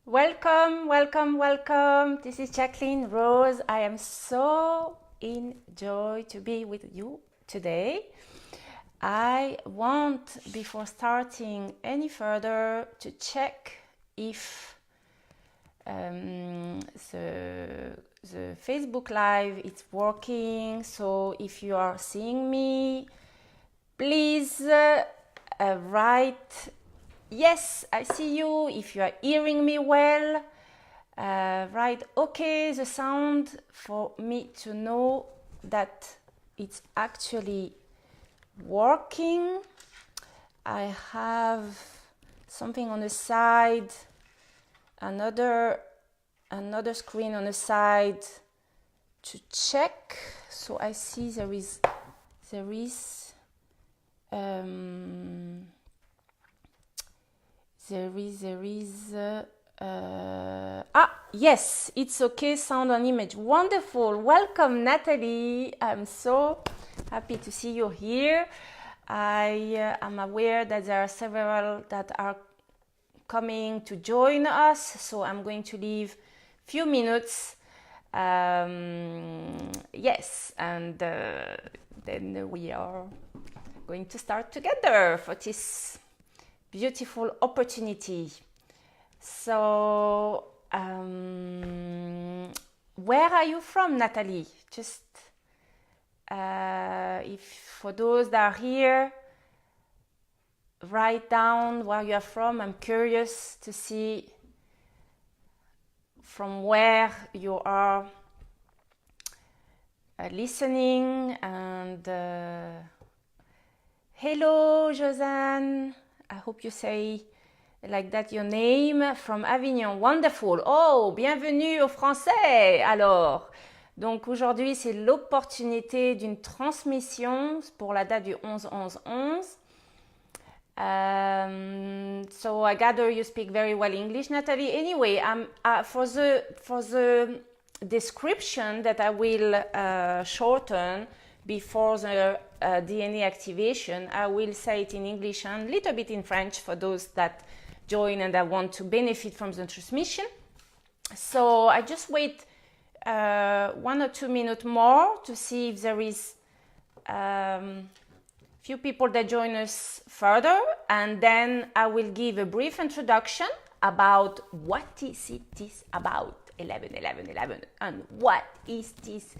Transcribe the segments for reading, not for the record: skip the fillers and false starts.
Welcome, welcome, welcome. This is Jacqueline Rose. I am so in joy to be with you today. I want, before starting any further, to check if the Facebook Live is working. So if you are seeing me, please write yes, I see you. If you are hearing me well, write okay, the sound, for me to know that it's actually working. I have something on the side, another screen on the side to check. So I see there is yes, it's okay, sound and image. Wonderful. Welcome, Natalie. I'm so happy to see you here. I am aware that there are several that are coming to join us, so I'm going to leave few minutes. Yes, and then we are going to start together for this beautiful opportunity. So, where are you from, Natalie? Just if for those that are here, write down where you are from. I'm curious to see from where you are listening. And hello, Josanne. I hope you say like that your name, from Avignon. Wonderful. Oh, bienvenue au français. Alors, donc aujourd'hui, c'est l'opportunité d'une transmission pour la date du 11-11-11. So I gather you speak very well English, Natalie. Anyway, for the description that I will shorten before the DNA activation, I will say it in English and a little bit in French for those that join and that want to benefit from the transmission. So I just wait 1 or 2 minutes more to see if there is few people that join us further, and then I will give a brief introduction about what is it is about 11-11-11 and what is this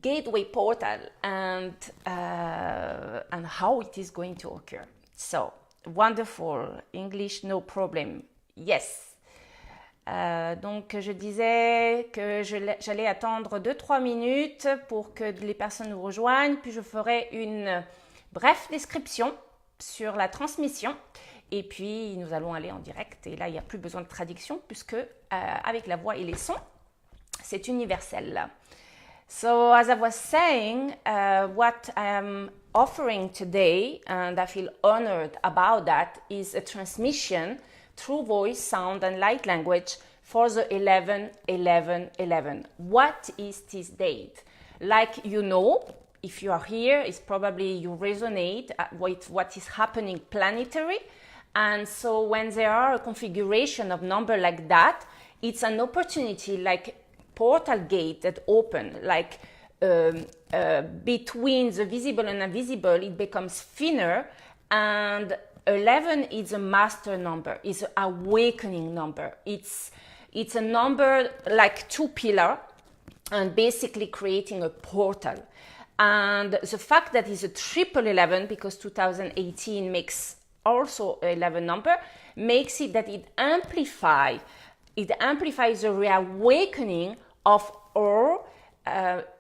gateway portal and how it is going to occur. So, wonderful. English, no problem. Yes. Donc, je disais que j'allais attendre 2-3 minutes pour que les personnes nous rejoignent, puis je ferai une brève description sur la transmission, et puis nous allons aller en direct. Et là, il n'y a plus besoin de traduction, puisque avec la voix et les sons, c'est universel. So, as I was saying, what I'm offering today, and I feel honored about that, is a transmission through voice, sound, and light language for the 11-11-11. What is this date? Like you know, if you are here, it's probably you resonate with what is happening planetary. And so when there are a configuration of number like that, it's an opportunity, like portal gate that open, like between the visible and invisible, it becomes thinner, and 11 is a master number, is an awakening number. It's a number like two pillar, and basically creating a portal. And the fact that it's a triple 11, because 2018 makes also 11 number, makes it that it amplifies the reawakening of our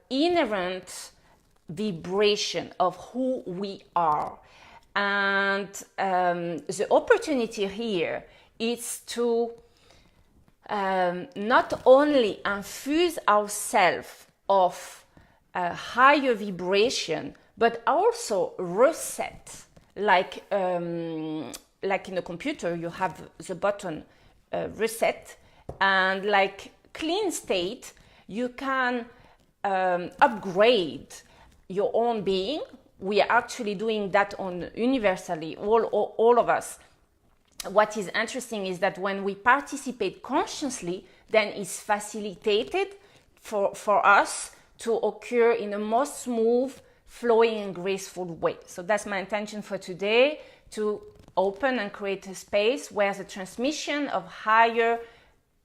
inherent vibration of who we are. And the opportunity here is to not only infuse ourselves of a higher vibration, but also reset. Like in a computer, you have the button reset, and like clean state, you can upgrade your own being. We are actually doing that on universally, all of us. what is interesting is that when we participate consciously, then it's facilitated for us to occur in a most smooth, flowing and graceful way. So that's my intention for today, to open and create a space where the transmission of higher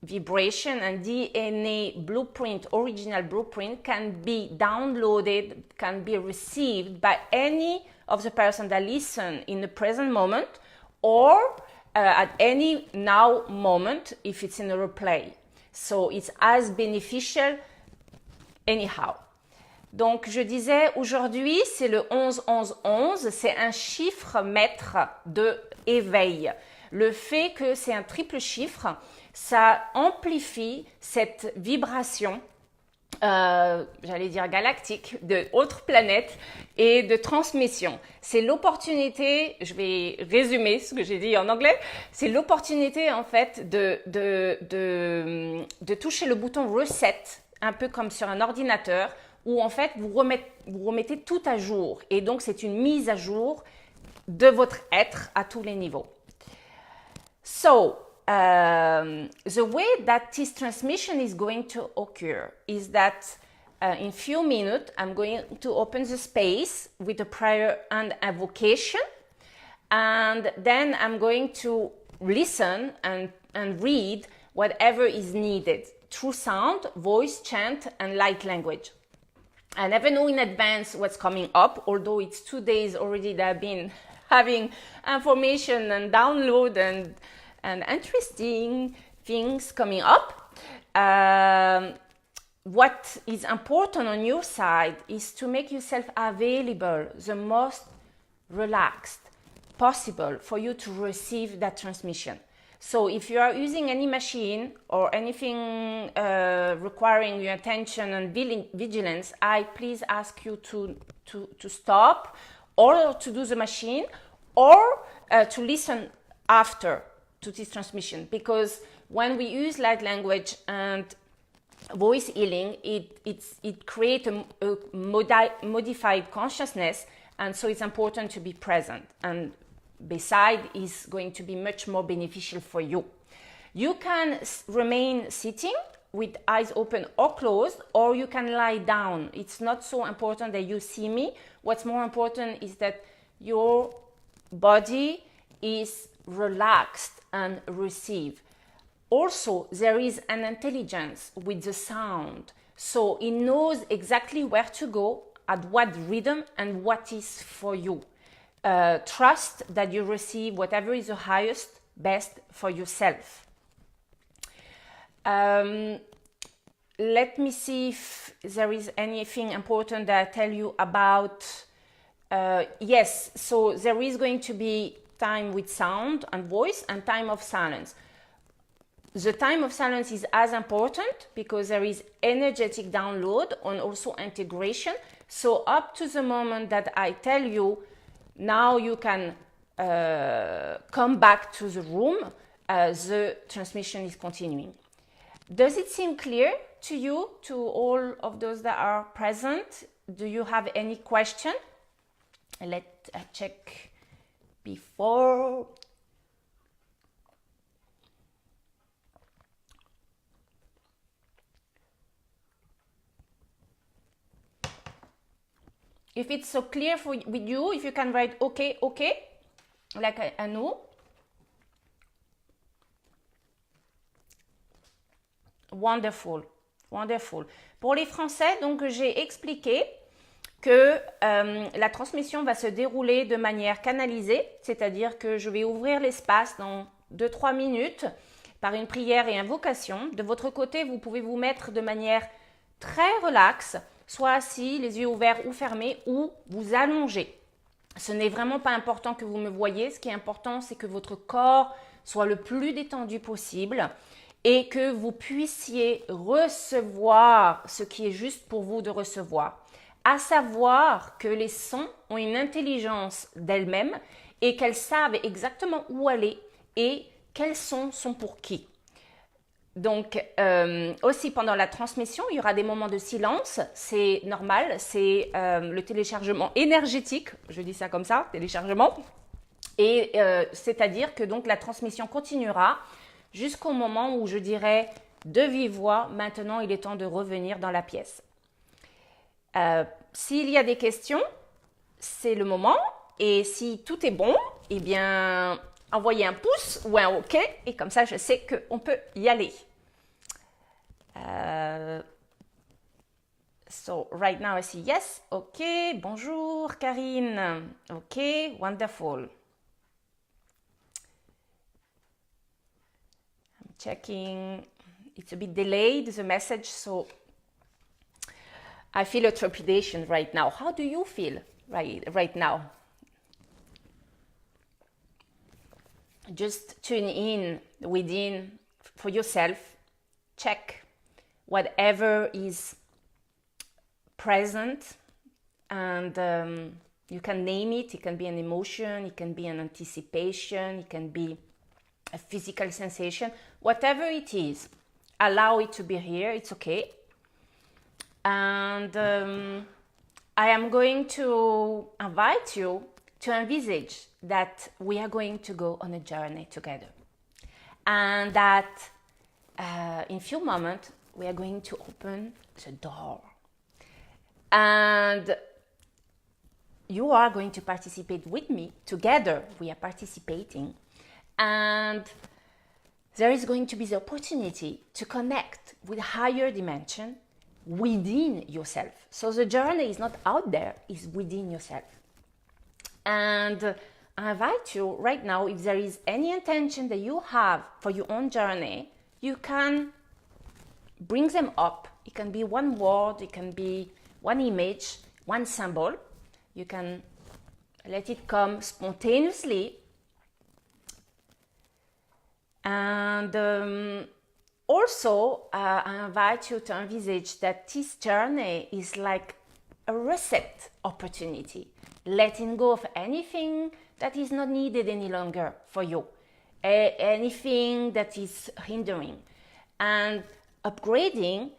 vibration and DNA blueprint, original blueprint, can be downloaded, can be received by any of the person that listen in the present moment, or at any now moment if it's in a replay. So it's as beneficial anyhow. Donc je disais, aujourd'hui c'est le 11-11-11, c'est un chiffre maître de éveil. Le fait que c'est un triple chiffre, ça amplifie cette vibration, j'allais dire galactique, de autres planètes et de transmission. C'est l'opportunité, je vais résumer ce que j'ai dit en anglais, c'est l'opportunité en fait de toucher le bouton reset, un peu comme sur un ordinateur, où en fait vous remettez tout à jour. Et donc c'est une mise à jour de votre être à tous les niveaux. So, the way that this transmission is going to occur is that in few minutes I'm going to open the space with a prayer and invocation, and then I'm going to listen and read whatever is needed through sound, voice, chant, and light language. I never know in advance what's coming up, although it's 2 days already that I've been having information and download and interesting things coming up. What is important on your side is to make yourself available the most relaxed possible for you to receive that transmission. So if you are using any machine or anything requiring your attention and vigilance, I please ask you to stop, or to do the machine, or to listen after to this transmission, because when we use light language and voice healing, it creates a modified consciousness, and so it's important to be present, and beside is going to be much more beneficial for you. You can remain sitting with eyes open or closed, or you can lie down. It's not so important that you see me. What's more important is that your body is relaxed and receive. Also, there is an intelligence with the sound, so it knows exactly where to go, at what rhythm, and what is for you. Trust that you receive whatever is the highest, best for yourself. Let me see if there is anything important that I tell you about. Yes, so there is going to be time with sound and voice and time of silence. The time of silence is as important because there is energetic download and also integration. So up to the moment that I tell you, now you can come back to the room, the transmission is continuing. Does it seem clear to you, to all of those that are present? Do you have any question? Let's check before. If it's so clear with you, if you can write OK, OK, like I know. Wonderful, wonderful. Pour les Français, donc j'ai expliqué que la transmission va se dérouler de manière canalisée, c'est-à-dire que je vais ouvrir l'espace dans 2-3 minutes par une prière et invocation. De votre côté, vous pouvez vous mettre de manière très relaxe, soit assis, les yeux ouverts ou fermés, ou vous allongez. Ce n'est vraiment pas important que vous me voyez. Ce qui est important, c'est que votre corps soit le plus détendu possible et que vous puissiez recevoir ce qui est juste pour vous de recevoir. À savoir que les sons ont une intelligence d'elles-mêmes et qu'elles savent exactement où aller et quels sons sont pour qui. Donc, aussi pendant la transmission, il y aura des moments de silence, c'est normal, c'est le téléchargement énergétique, je dis ça comme ça, téléchargement. Et c'est-à-dire que donc la transmission continuera jusqu'au moment où je dirais de vive voix, maintenant il est temps de revenir dans la pièce. S'il y a des questions, c'est le moment. Et si tout est bon, eh bien, envoyez un pouce ou un OK. Et comme ça, je sais qu'on peut y aller. So, right now I see yes. OK. Bonjour, Karine. OK. Wonderful. I'm checking. It's a bit delayed, the message, so I feel a trepidation right now. How do you feel right now? Just tune in within for yourself. Check whatever is present, and you can name it. It can be an emotion, it can be an anticipation, it can be a physical sensation. Whatever it is, allow it to be here. It's okay. And I am going to invite you to envisage that we are going to go on a journey together, and that in a few moments we are going to open the door, and you are going to participate with me. Together we are participating, and there is going to be the opportunity to connect with a higher dimension within yourself. So the journey is not out there, it's within yourself. And I invite you right now, if there is any intention that you have for your own journey, you can bring them up. It can be one word, it can be one image, one symbol. You can let it come spontaneously. And also, I invite you to envisage that this journey is like a reset opportunity, letting go of anything that is not needed any longer for you, anything that is hindering, and upgrading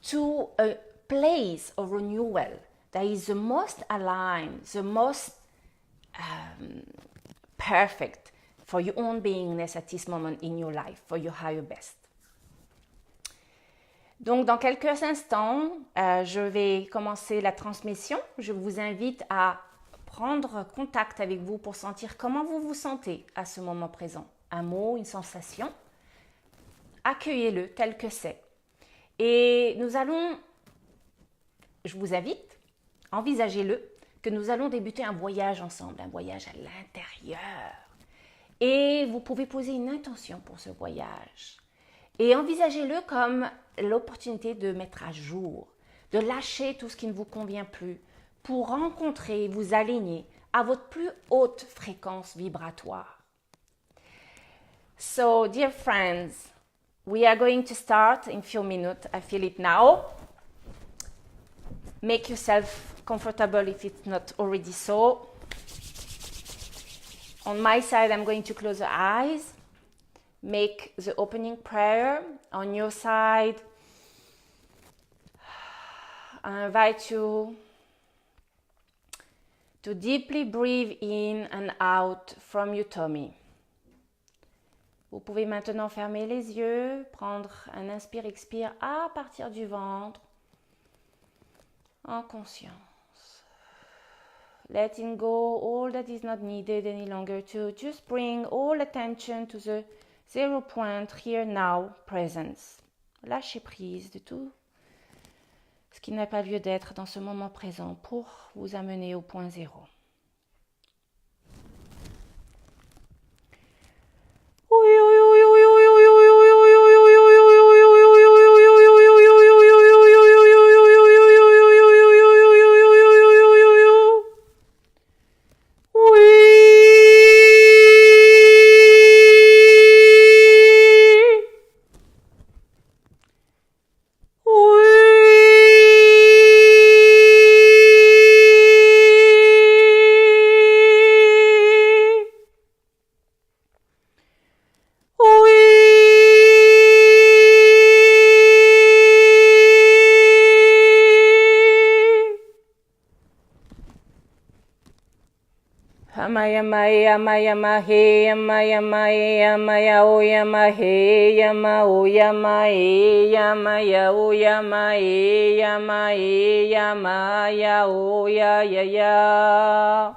to a place of renewal that is the most aligned, the most perfect for your own beingness at this moment in your life, for your higher best. Donc, dans quelques instants, je vais commencer la transmission. Je vous invite à prendre contact avec vous pour sentir comment vous vous sentez à ce moment présent. Un mot, une sensation. Accueillez-le tel que c'est. Et nous allons, je vous invite, envisagez-le, que nous allons débuter un voyage ensemble, un voyage à l'intérieur. Et vous pouvez poser une intention pour ce voyage. Et envisagez-le comme l'opportunité de mettre à jour, de lâcher tout ce qui ne vous convient plus pour rencontrer, vous aligner à votre plus haute fréquence vibratoire. So, dear friends, we are going to start in a few minutes. I feel it now. Make yourself comfortable if it's not already so. On my side, I'm going to close the eyes. Make the opening prayer. On your side, I invite you to deeply breathe in and out from your tummy. Vous pouvez maintenant fermer les yeux, prendre un inspire-expire à partir du ventre, en conscience. Letting go all that is not needed any longer, to just bring all attention to the 0 point here now presence. Lâchez prise de tout ce qui n'a pas lieu d'être dans ce moment présent pour vous amener au point 0. yama yama yama yama he yama yama yama ya o yama he yama o yama e yama ya o yama e yama ya o ya ya.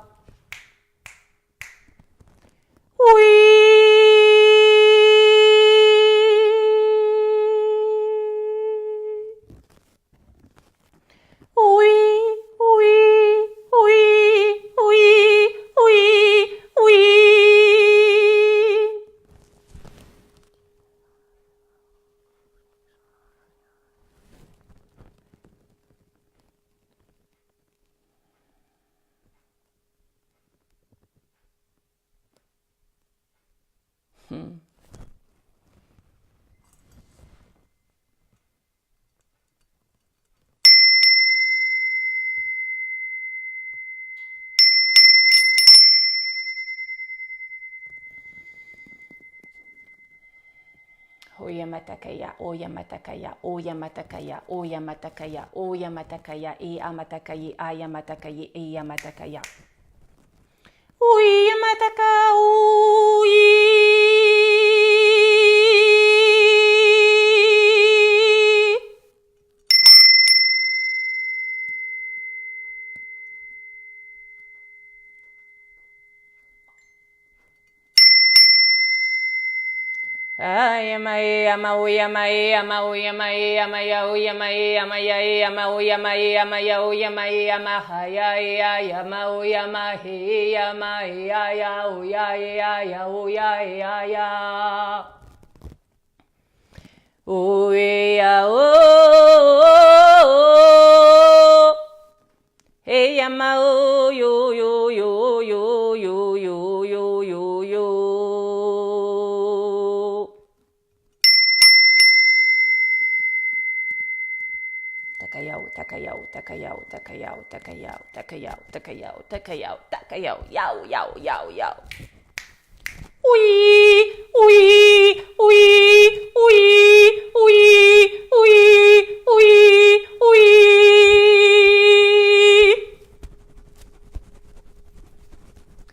Oyamatakaya, oyamatakaya, oyamatakaya, oyamatakaya, oyamatakaya, e amatakaye, ayamatakaye, e amatakaya. Oyamataka, Ayamae amaoyamae amaoyamae amayaoyamae amayae amaoyamae amayaoyamae amahayae ayamaoyamahe yamae ayaoyae ayaoyae aya. Oyao hey yamao yo yo yo yo yo yo yo yo yo. Takayao, takayao, takayao, takayao, takayao, takayao, takayao, takayao, takayao, yao, yao, yao, yao. Ui, ui, ui, ui, ui, ui, ui, ui.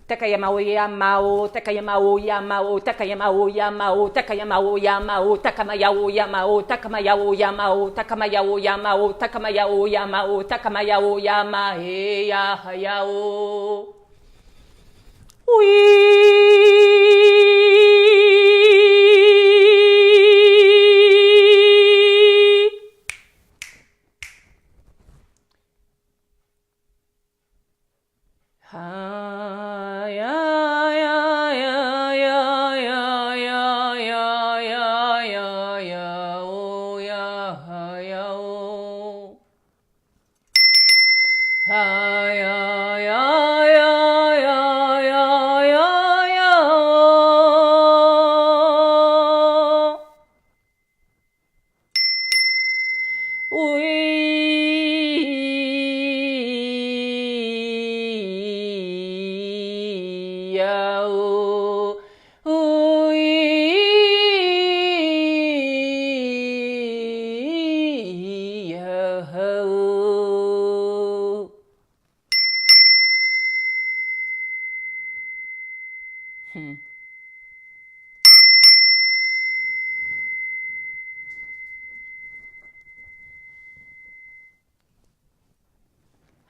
Takayamao yamao, takayamao yamao, takayamao yamao, takayamao yamao, takamayao yamao, takamayao yamao, takamayao yamao, takamayao yamao, takamayao yamae ya hayao.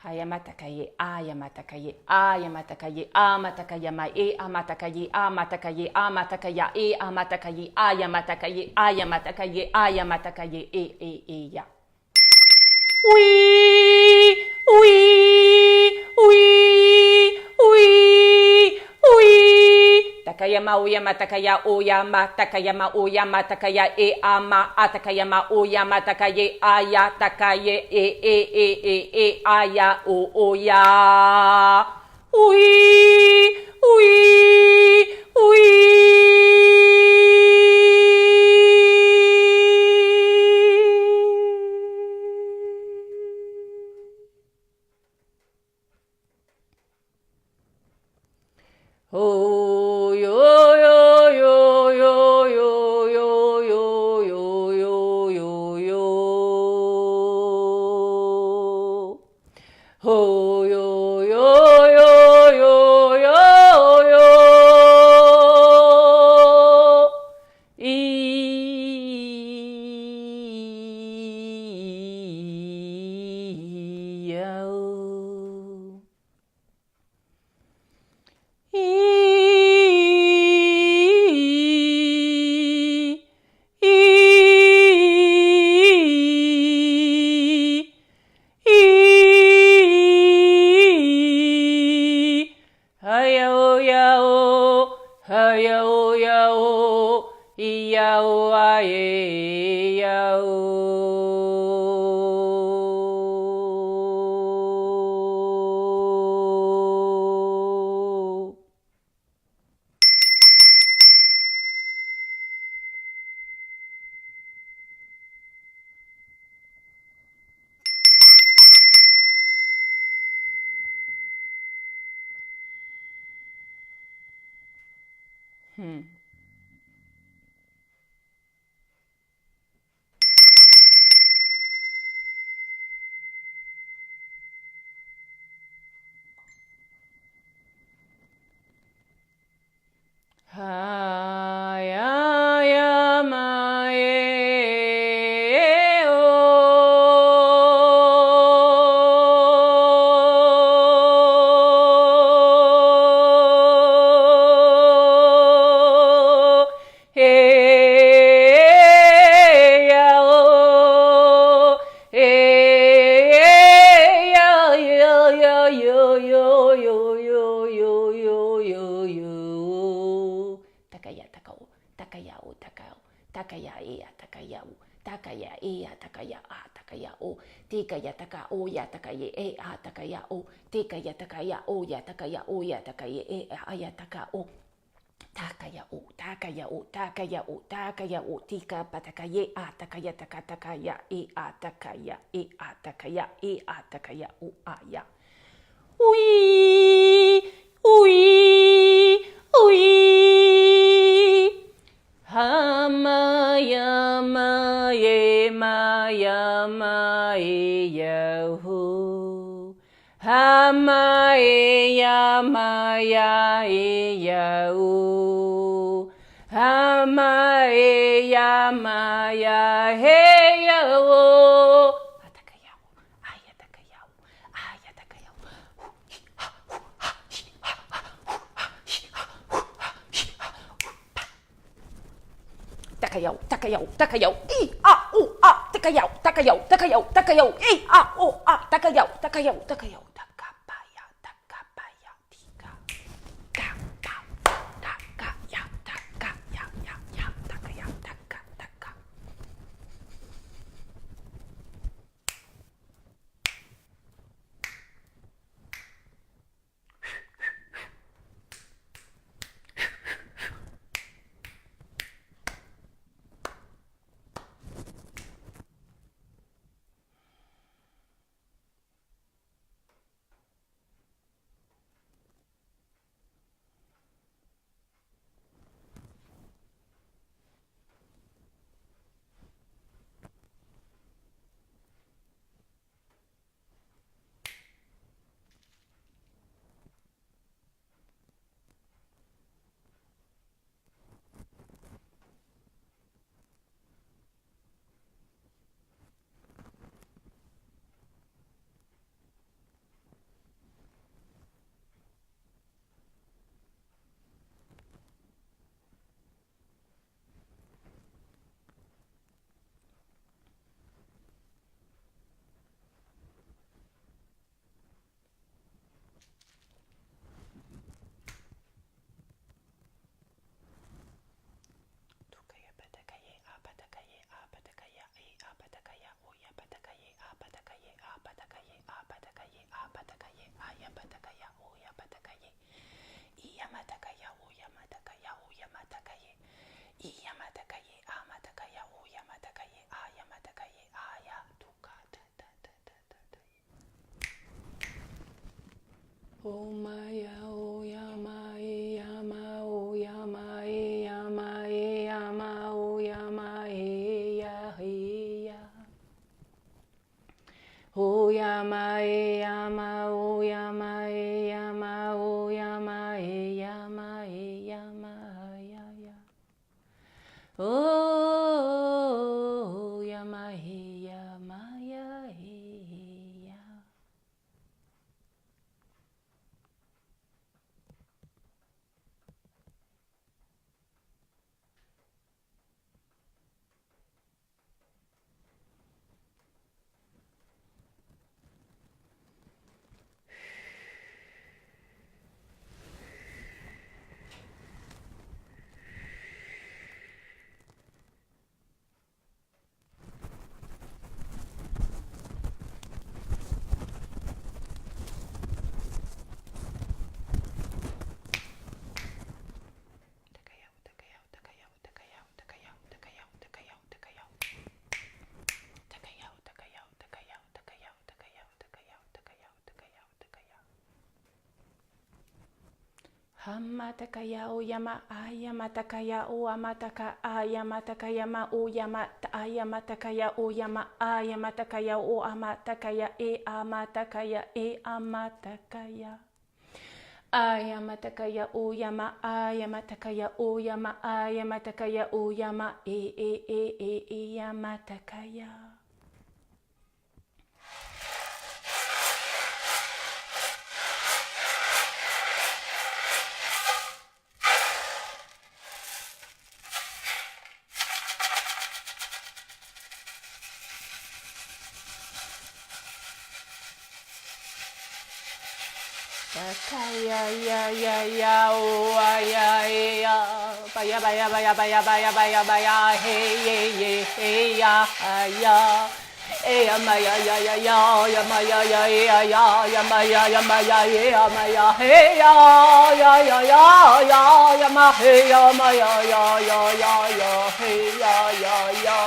Ayamatakaye, ayamatakaye, ayamatakaye, amatakayama, e amatakaye, amatakaye, amatakaya, e amatakaye, ayamatakaye, ayamatakaye, ayamatakaye, e, ya. Oui, oui, oui, oui, oui. Takayama oyama takaya oyama takayama oyama takaya e ama atakayama oyama takaye aya takaye e aya o oya. Oui, oui, oui. Oh yo yo yo yo yo yo yo yo yo yo yo. Oh yo yo yo yo yo. ia o a e ia o. Ha ya ya ma e o e ya o e ya ya ya yo yo yo yo yo yo yo yo takaya takao takaya o takao takaya e takaya o takaya e takaya a takaya o tikaya taka o ya takaya e a takaya o tikaya takaya o ya takaya o ya takaya e a ya taka o takaya o takaya o takaya o takaya o tika patakaye a takaya taka takaya e a takaya e a takaya e a takaya o a ya oui oui oui hama yama ye ma yama e yahu hama e yama ya e yahu hama e yama ya he yahu atakayahu ayatakayahu ayatakayahu takayau, takayau, takayau, i a u a, takayau, takayau, takayau, takayau, i a u a, takayau, takayau, takayau, takapaya, takapaya, tika, taka, takaya, takaya, ya, ya, takaya, taka, taka. Oh Maya, oh Yama, Yama, oh Yama, Yama, Yama, oh Yama, Ya, Ya. Oh Yama, Yama, oh Yama, Yama, oh Yama, Yama, Yama, Ya, Ya. Oh Yama, Yama, Ya, Ya. Hamatakaya oyama ayamatakaya o amataka ayamatakaya ma oyama ayamatakaya oyama ayamatakaya o amatakaya e amatakaya. Ayamatakaya oyama ayamatakaya oyama ayamatakaya oyama e yamatakaya. Takaya ya oh ya baya hey ya maya ya maya ya maya hey ya ma hey ya maya hey ya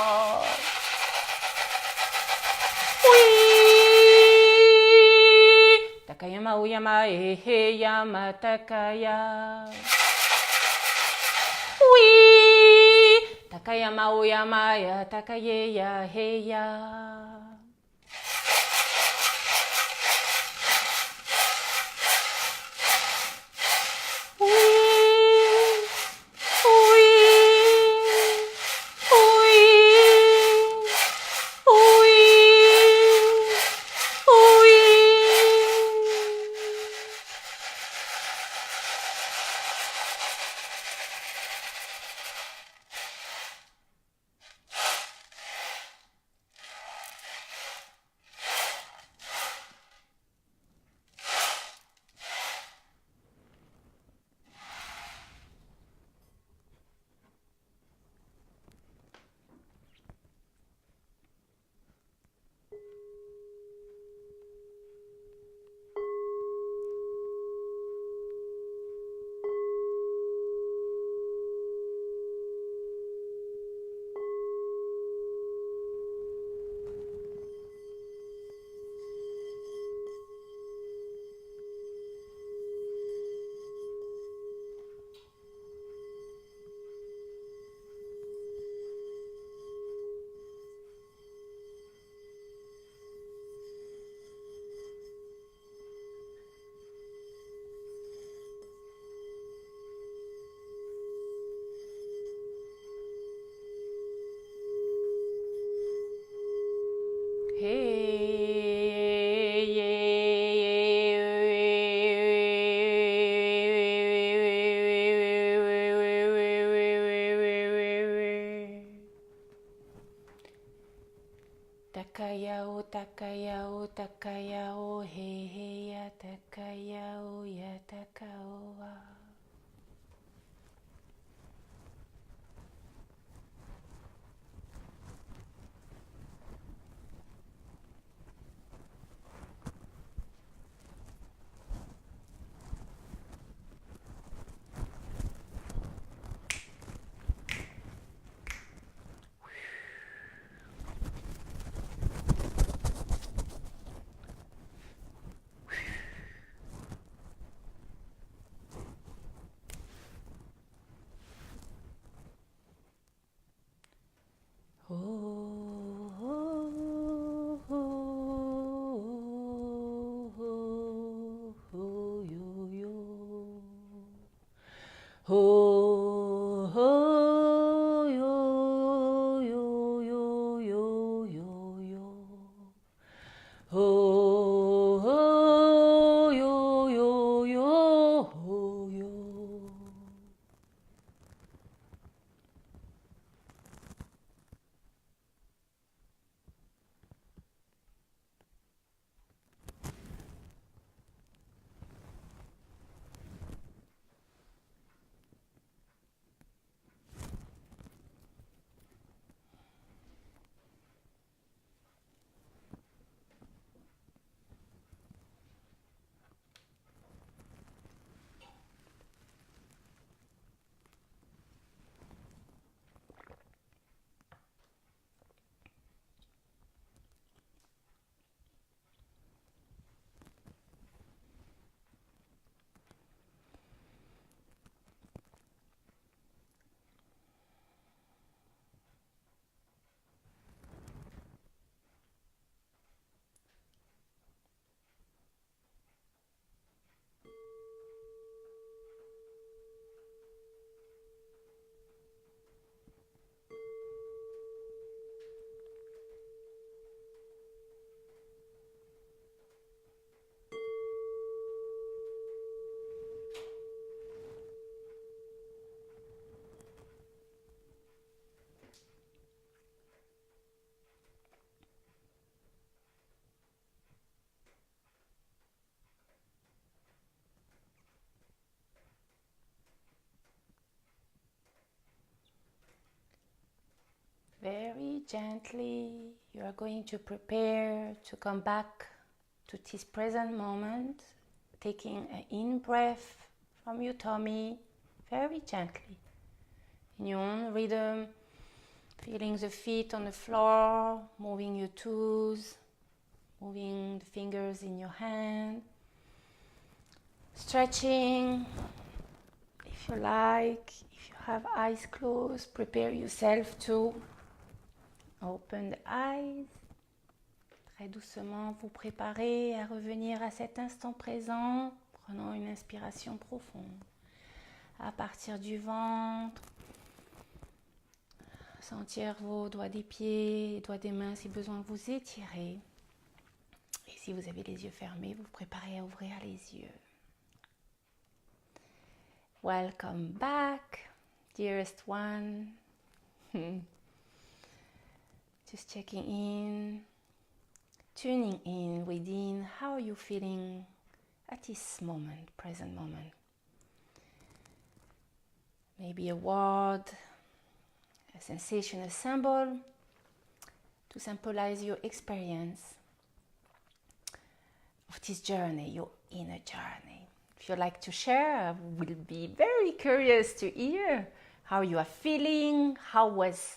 Takayama uyama ehe yama takaya. Takayama uyama ya takaye ya he ya. Takayao, he ya takayao ya takaoa. Very gently, you are going to prepare to come back to this present moment, taking an in-breath from your tummy, very gently, in your own rhythm, feeling the feet on the floor, moving your toes, moving the fingers in your hand, stretching. If you like, if you have eyes closed, prepare yourself to open the eyes. Très doucement, vous préparez à revenir à cet instant présent, prenant une inspiration profonde. À partir du ventre, sentir vos doigts des pieds, doigts des mains, si besoin, vous étirez. Et si vous avez les yeux fermés, vous préparez à ouvrir les yeux. Welcome back, dearest one. Just checking in, tuning in within. How are you feeling at this moment, present moment? Maybe a word, a sensation, a symbol to symbolize your experience of this journey, your inner journey. If you'd like to share, I will be very curious to hear how you are feeling, how was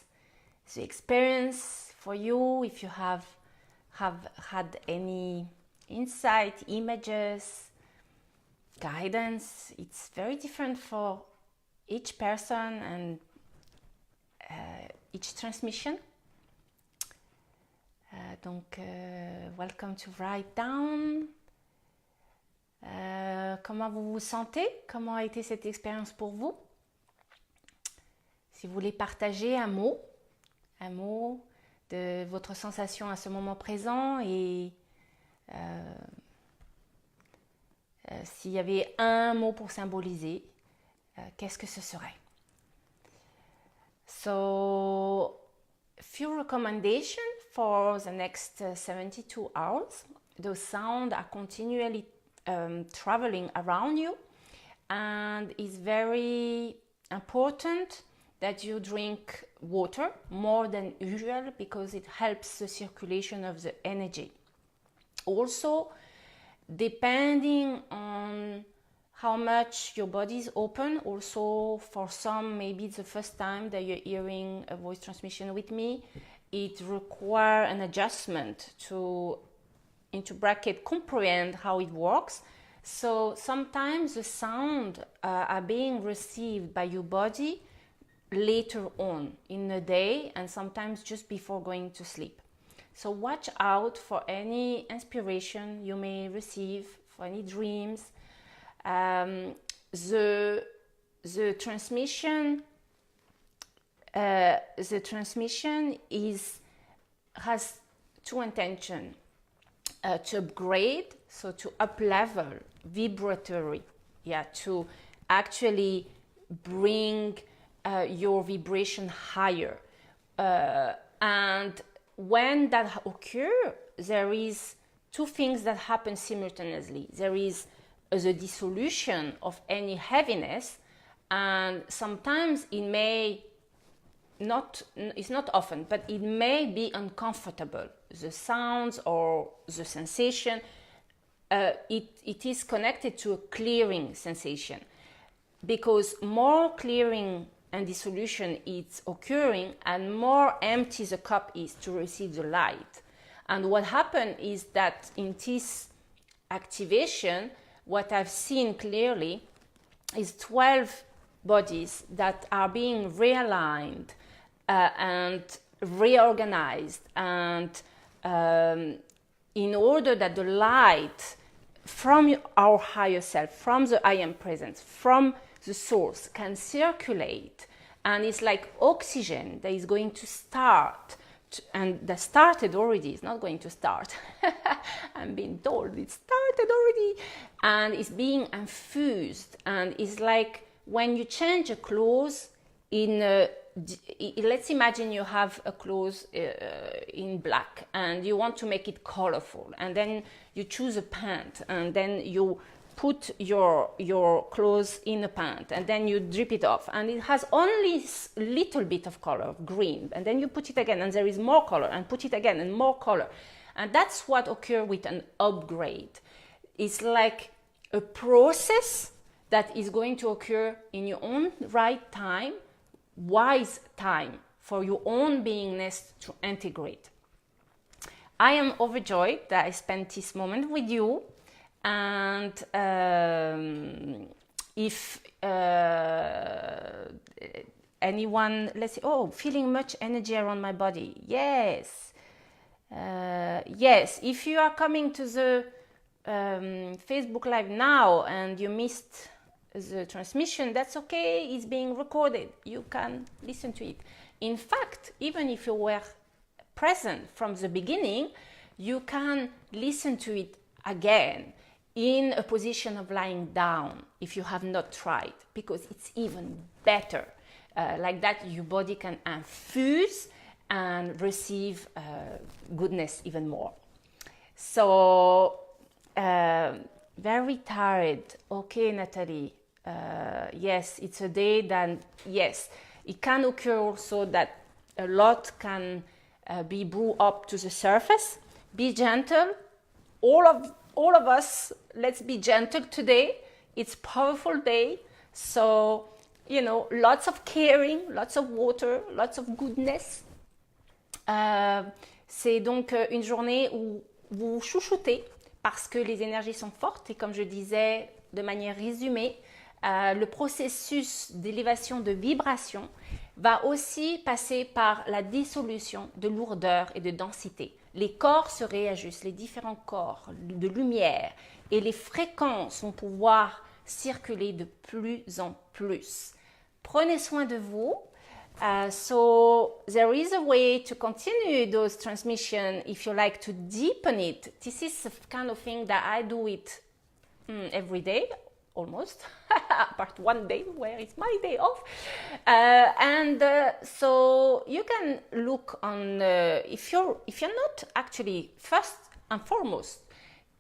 the experience for you, if you have had any insight, images, guidance. It's very different for each person and each transmission. Donc, welcome to write down. Comment vous vous sentez? Comment a été cette expérience pour vous? Si vous voulez partager un mot de votre sensation à ce moment présent et s'il y avait un mot pour symboliser, qu'est-ce que ce serait? So, few recommendations for the next 72 hours. Those sounds are continually traveling around you, and it's very important that you drink water more than usual because it helps the circulation of the energy. Also, depending on how much your body is open, also for some, maybe it's the first time that you're hearing a voice transmission with me, it requires an adjustment to, into bracket, comprehend how it works. So sometimes the sound are being received by your body later on in the day and sometimes just before going to sleep. So watch out for any inspiration you may receive, for any dreams. The transmission has two intentions: to upgrade, so to up level vibratory, to actually bring your vibration higher. And when that occurs, there is two things that happen simultaneously. There is the dissolution of any heaviness, and sometimes it may not, it's not often, but it may be uncomfortable. The sounds or the sensation, it is connected to a clearing sensation, because more clearing and dissolution is occurring and more empty the cup is to receive the light. And what happened is that in this activation, what I've seen clearly is 12 bodies that are being realigned and reorganized, and in order that the light from our higher self, from the I am presence, from the source can circulate. And it's like oxygen that is going to start, and that started already, it's not going to start. I'm being told it started already, and it's being infused. And it's like when you change a clothes let's imagine you have a clothes in black and you want to make it colorful, and then you choose a pant and then you put your clothes in a pant and then you drip it off and it has only a little bit of color of green, and then you put it again and there is more color and put it again and more color. And that's what occurs with an upgrade. It's like a process that is going to occur in your own right time, wise time for your own beingness to integrate. I am overjoyed that I spent this moment with you. And if anyone, let's say, oh, feeling much energy around my body, yes, yes. If you are coming to the Facebook Live now and you missed the transmission, that's okay. It's being recorded. You can listen to it. In fact, even if you were present from the beginning, you can listen to it again in a position of lying down if you have not tried, because it's even better. Like that, your body can infuse and receive goodness even more. So, very tired. Okay, Natalie. Yes, it's a day that, yes, it can occur also that a lot can be brought up to the surface. Be gentle. All of us, let's be gentle today. It's a powerful day. So, lots of caring, lots of water, lots of goodness. C'est donc une journée où vous chouchoutez parce que les énergies sont fortes. Et comme je disais de manière résumée, le processus d'élévation de vibration va aussi passer par la dissolution de lourdeur et de densité. Les corps se réajustent, les différents corps de lumière, et les fréquences vont pouvoir circuler de plus en plus. Prenez soin de vous. So there is a way to continue those transmissions if you like to deepen it. This is the kind of thing that I do it every day, almost, apart one day where it's my day off. So you can look on, if you're not actually, first and foremost,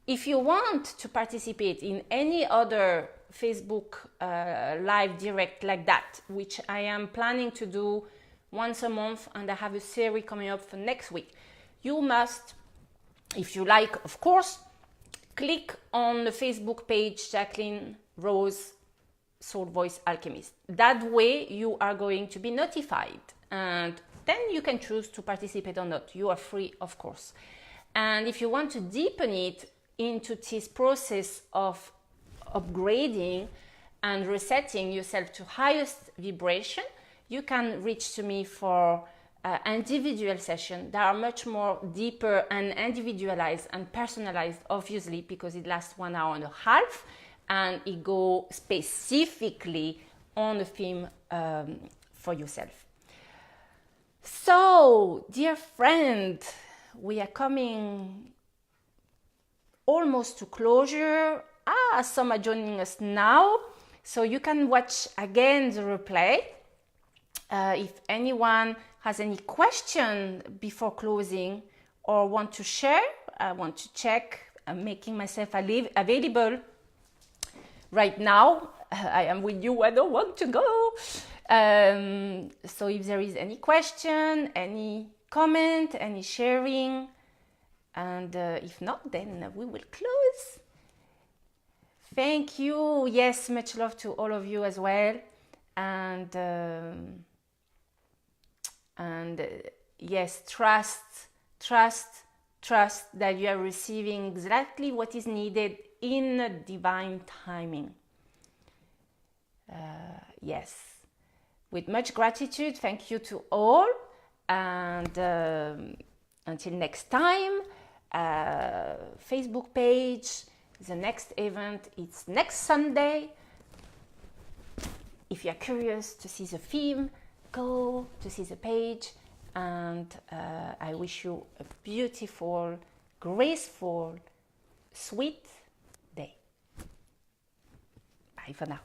if you want to participate in any other Facebook live direct like that, which I am planning to do once a month, and I have a series coming up for next week, you must, if you like, of course, click on the Facebook page Jacqueline Rose Soul Voice Alchemist. That way you are going to be notified, and then you can choose to participate or not. You are free, of course. And if you want to deepen it into this process of upgrading and resetting yourself to highest vibration, you can reach to me for individual sessions that are much more deeper and individualized and personalized, obviously, because it lasts 1.5 hours and it goes specifically on the theme for yourself. So, dear friend, we are coming almost to closure. Some are joining us now, so you can watch again the replay. If anyone has any question before closing or want to share, I want to check. I'm making myself available right now. I am with you. I don't want to go. So if there is any question, any comment, any sharing, and if not, then we will close. Thank you. Yes, much love to all of you as well. And yes, trust that you are receiving exactly what is needed in divine timing. Yes, with much gratitude, thank you to all, and until next time, Facebook page, the next event, it's next Sunday. If you're curious to see the theme, go to see the page, and I wish you a beautiful, graceful, sweet day. Bye for now.